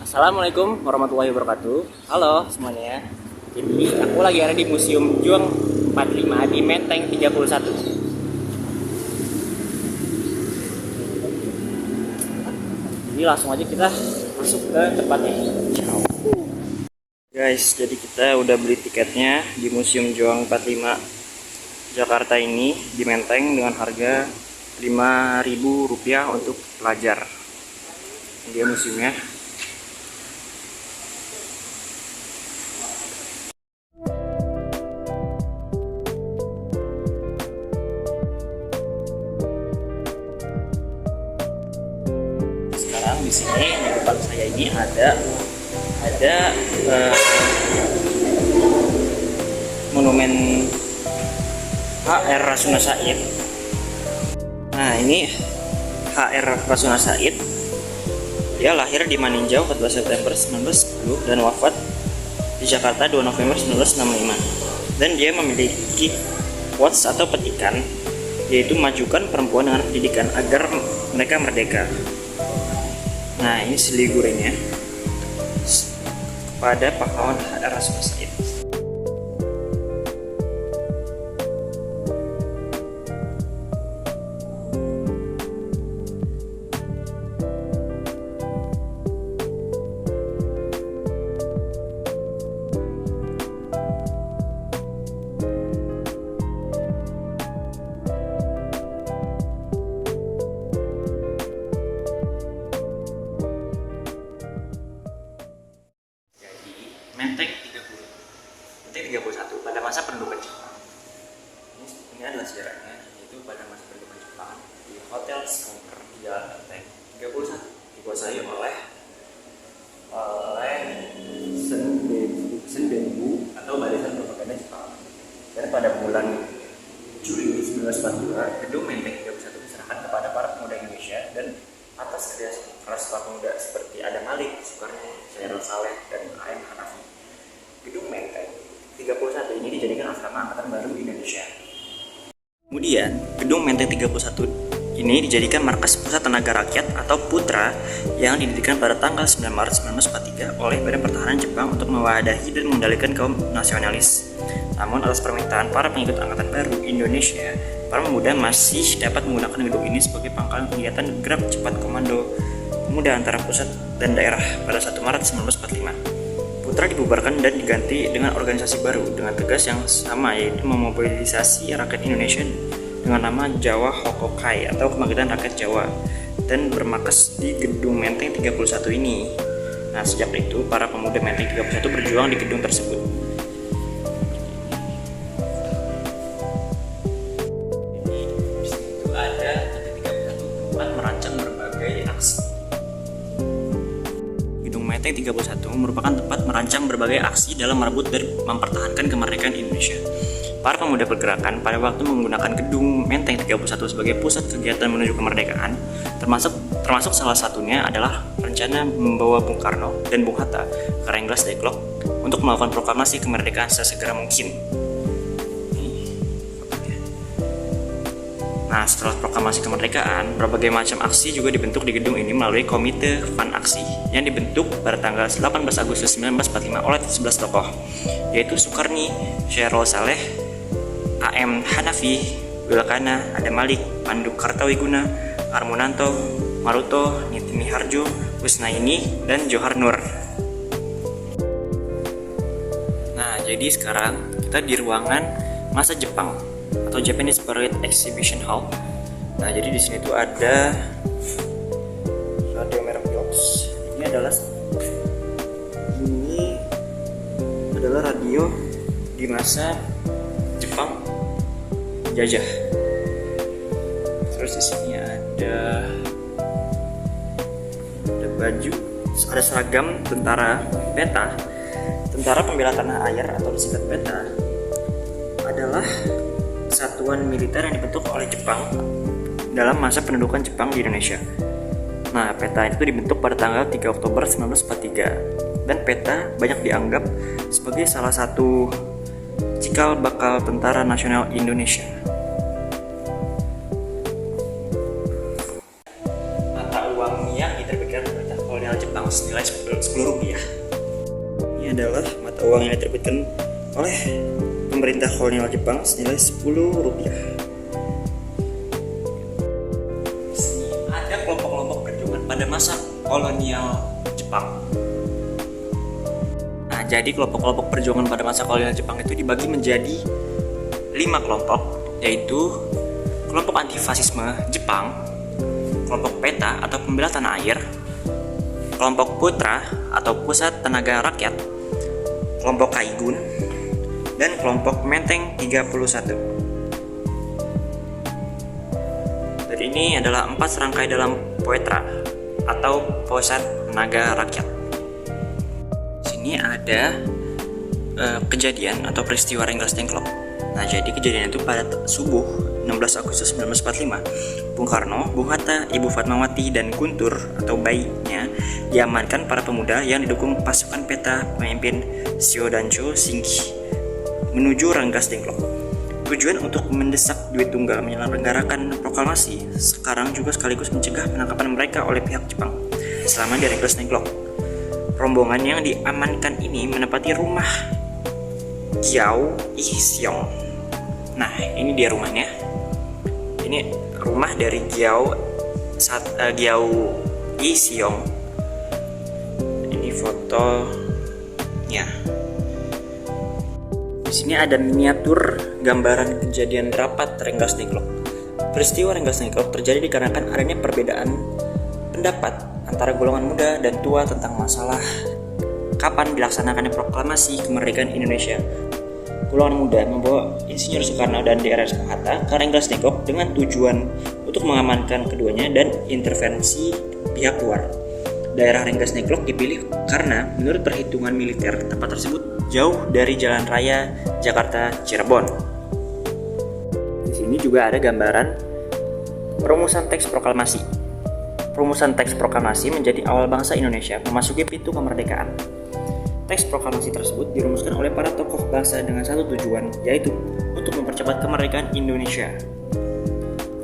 Assalamualaikum warahmatullahi wabarakatuh. Halo semuanya. Jadi aku lagi ada di Museum Juang 45 di Menteng 31. Jadi langsung aja kita masuk ke tempatnya. Ciao. Guys, jadi kita udah beli tiketnya di Museum Juang 45 Jakarta ini di Menteng dengan harga Rp5.000 untuk pelajar. Dia museumnya. Sekarang di sini di depan saya ini ada monumen HR Rasuna Said. Nah, ini HR Rasuna Said. Dia lahir di Maninjau 14 September 1910 dan wafat di Jakarta 2 November 1965. Dan dia memiliki quotes atau petikan, yaitu majukan perempuan dengan pendidikan agar mereka merdeka. Nah, ini seligurinya kepada pahlawan HR Rasuna Said. Menteng 31 pada masa pendudukan Jepang. Ini adalah sejarahnya, yaitu pada masa pendudukan Jepang di Hotel Skanker di Jalan Menteng 31 dikuasai oleh Sendenbu atau Barisan Propaganda Jepang. Dan pada bulan Juli 1942, gedung Menteng 31 diserahkan kepada para pemuda Indonesia dan atas kerja keras para pemuda seperti Adam Malik, Soekarno, Syarul Saleh, dan A.M. Hanafi. Gedung Menteng 31 ini dijadikan asrama Angkatan Baru Indonesia. Kemudian, Gedung Menteng 31 ini dijadikan markas Pusat Tenaga Rakyat atau Putra yang didirikan pada tanggal 9 Maret 1943 oleh Badan Pertahanan Jepang untuk mewadahi dan mengendalikan kaum nasionalis. Namun atas permintaan para pengikut Angkatan Baru Indonesia, para pemuda masih dapat menggunakan gedung ini sebagai pangkalan kegiatan gerak cepat komando pemuda antara pusat dan daerah pada 1 Maret 1945. Putra dibubarkan dan diganti dengan organisasi baru dengan tugas yang sama, yaitu memobilisasi rakyat Indonesia dengan nama Jawa Hokokai atau Kebangkitan Rakyat Jawa, dan bermarkas di Gedung Menteng 31 ini. Nah, sejak itu para pemuda Menteng 31 berjuang di gedung tersebut. Di situ ada titik 31 tempat merancang berbagai aksi. Menteng 31 merupakan tempat merancang berbagai aksi dalam merebut dan mempertahankan kemerdekaan Indonesia. Para pemuda pergerakan pada waktu menggunakan gedung Menteng 31 sebagai pusat kegiatan menuju kemerdekaan, termasuk salah satunya adalah rencana membawa Bung Karno dan Bung Hatta ke Rengglas Dengklok untuk melakukan proklamasi kemerdekaan sesegera mungkin. Nah, setelah proklamasi kemerdekaan, berbagai macam aksi juga dibentuk di gedung ini melalui Komite Fun Aksi yang dibentuk pada tanggal 18 Agustus 1945 oleh 11 tokoh, yaitu Soekarni, Syarul Saleh, A.M. Hanafi, Wilakana, Adam Malik, Pandu Kartawiguna, Armunanto, Maruto, Niti Miharjo, Kusnaini, dan Johar Nur. Nah, jadi sekarang kita di ruangan masa Jepang atau Japanese Parade Exhibition Hall. Nah, jadi di sini tuh ada radio merek Philips. Ini adalah radio di masa Jepang jajah. Terus di sini ada baju, ada seragam tentara PETA. Tentara Pembela Tanah Air atau disingkat PETA adalah satuan militer yang dibentuk oleh Jepang dalam masa pendudukan Jepang di Indonesia. Nah, PETA itu dibentuk pada tanggal 3 Oktober 1943, dan PETA banyak dianggap sebagai salah satu cikal bakal Tentara Nasional Indonesia. Mata uang yang diterbitkan pemerintah kolonial Jepang senilai 10 rupiah. Ini adalah mata uang yang diterbitkan oleh pemerintah kolonial Jepang senilai 10 rupiah. Di sini ada kelompok-kelompok perjuangan pada masa kolonial Jepang. Nah, jadi kelompok-kelompok perjuangan pada masa kolonial Jepang itu dibagi menjadi 5 kelompok, yaitu kelompok antifasisme Jepang, kelompok PETA atau pembela tanah air, kelompok PUTRA atau Pusat Tenaga Rakyat, kelompok Kaigun, dan kelompok Menteng 31. Dan ini adalah 4 serangkai dalam PUTRA atau Pusat Tenaga Rakyat. Sini ada kejadian atau peristiwa Rengas Dengklok. Nah, jadi kejadian itu pada subuh 16 Agustus 1945, Bung Karno, Bung Hatta, Ibu Fatmawati, dan Guntur atau bayinya diamankan para pemuda yang didukung pasukan PETA pemimpin Shodancho Shinki menuju Rengas Dengklok. Tujuan untuk mendesak duit tunggal menyelenggarakan proklamasi sekarang juga sekaligus mencegah penangkapan mereka oleh pihak Jepang selama di Rengas Dengklok. Rombongan yang diamankan ini menempati rumah Gyao Ihyong. Nah, ini dia rumahnya. Ini rumah dari Gyao Ihyong. Ini fotonya. Di sini ada miniatur gambaran kejadian rapat Rengas Dengklok. Peristiwa Rengas Dengklok terjadi dikarenakan adanya perbedaan pendapat antara golongan muda dan tua tentang masalah kapan dilaksanakannya proklamasi kemerdekaan Indonesia. Golongan muda membawa Insinyur Soekarno dan DR Soeharto ke Rengas Dengklok dengan tujuan untuk mengamankan keduanya dan intervensi pihak luar. Daerah Rengas Dengklok dipilih karena menurut perhitungan militer tempat tersebut jauh dari jalan raya Jakarta Cirebon. Di sini juga ada gambaran perumusan teks proklamasi. Perumusan teks proklamasi menjadi awal bangsa Indonesia memasuki pintu kemerdekaan. Teks proklamasi tersebut dirumuskan oleh para tokoh bangsa dengan satu tujuan, yaitu untuk mempercepat kemerdekaan Indonesia.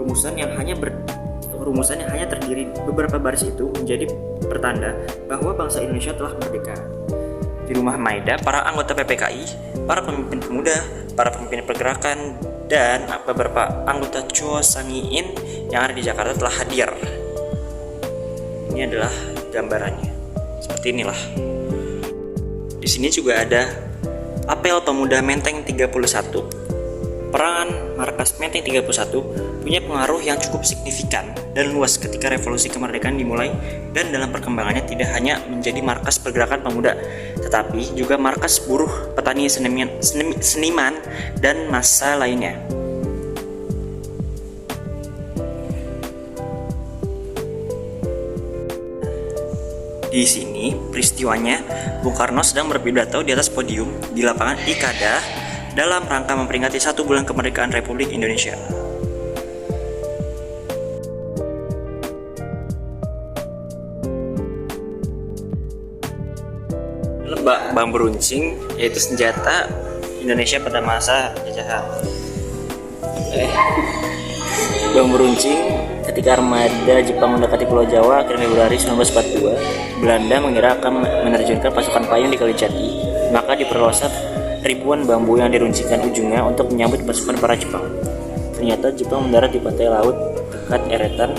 Rumusan yang hanya terdiri beberapa baris itu menjadi pertanda bahwa bangsa Indonesia telah merdeka. Di Rumah Maeda, para anggota PPKI, para pemimpin pemuda, para pemimpin pergerakan, dan beberapa anggota Cho Sangiin yang ada di Jakarta telah hadir. Ini adalah gambarannya. Seperti inilah. Di sini juga ada apel pemuda Menteng 31. Perangan markas Menteng 31 punya pengaruh yang cukup signifikan dan luas ketika revolusi kemerdekaan dimulai, dan dalam perkembangannya tidak hanya menjadi markas pergerakan pemuda, tetapi juga markas buruh, petani, seniman, dan massa lainnya. Di sini peristiwanya Bung Karno sedang berpidato di atas podium di lapangan Ikada dalam rangka memperingati 1 bulan kemerdekaan Republik Indonesia. Bambu runcing yaitu senjata Indonesia pada masa jajahan. Bambu runcing ketika armada Jepang mendekati Pulau Jawa akhir Februari 1942, Belanda mengira akan menerjunkan pasukan payung di Kalijati, maka diperluas ribuan bambu yang diruncingkan ujungnya untuk menyambut pasukan para Jepang. Ternyata Jepang mendarat di pantai laut dekat Eretan,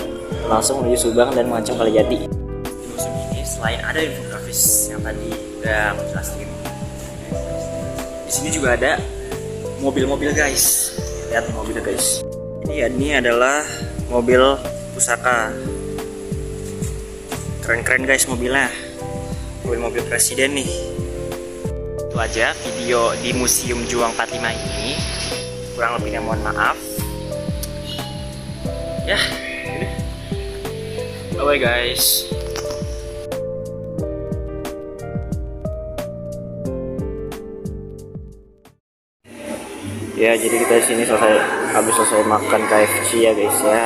langsung menuju Subang dan mengancam Kalijati. Di musim ini selain ada infografis yang tadi udah menjelaskan, di sini juga ada mobil-mobil guys. Lihat mobilnya guys. Ini adalah mobil pusaka. Keren-keren guys mobilnya. Mobil presiden nih. Itu aja video di Museum Juang 45 ini. Kurang lebihnya mohon maaf. Ya. Bye guys. Ya, jadi kita di sini habis selesai makan KFC ya guys ya.